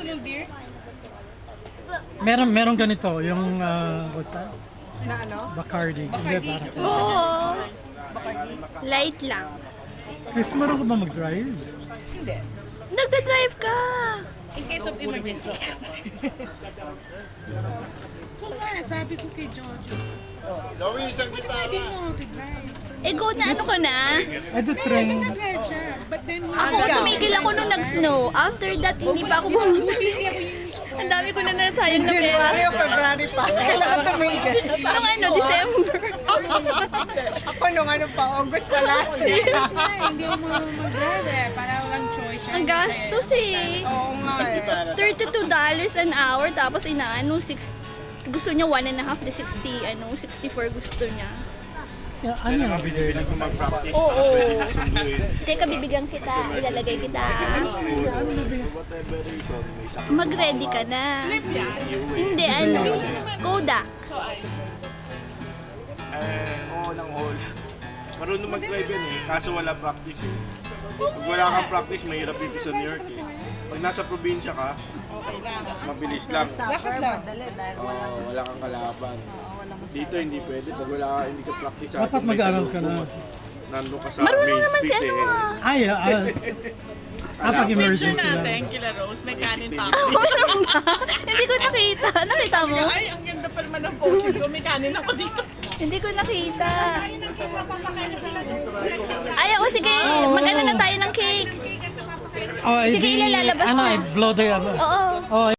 mo beer? Meron ganito, yung, what's that? Na ano? Bacardi. Hindi, para sa... Oo. Light lang. Chris, marunong ka ba mag-drive? Hindi. Nagda-drive ka. In case of emergency. Kung nga, sabi ko kay Jojo. Gawin isang Pwede gitara. mo to drive. Eh, go na ano ko na. Ay, the train. Nag-drive siya. But then, Ako, tumigil ako nung nag-snow. After that, hindi pa ako bumili. Ang dami ko na nasayang na pera. January o February pa. Kailangan tumigil. Nung ano, December. Ako nung ano pa, August pa last year. Hindi mo mag-drive eh. Para walang choice. Ang gastos eh. Oo nga Isang eh. gitara. $32 an hour, tapos inaano, gusto niya 1.5 to 60, 64 gusto niya. Yeah, ano yung bigay? Pinipilit ko mag-practice. Oo. Pwede sunduin. Teka, bibigyan kita, ilalagay kita. Whatever reason, may sakit. Mag-ready ka na. Hindi, ano, Kodak. Oo, ng hall. Marunong mag-drive yan eh, kaso wala practice eh. Pag wala kang practice, mahirap dito sa New York eh. Pag nasa probinsya ka, mabilis lang. Dapat lang. Oo, wala kang kalaban. Dito hindi pwede, pag hindi ka practice sa Dapat atin, may mag-aral ka salubong. na. Nandun ka sa Marunong main naman si street ano ah. Ay, pag emergency lang. Kila Rose, may kanin pa Ako naman ba? Hindi ko nakita. Nakita mo? Ay, ang ganda pa naman ng posing ko. May kanin ako dito. Hindi ko nakita. Ay, ako sige. Mag-ano na tayo ng cake. Oh, Sige, ilalabas ano, na. I blow the... Oo. Oh,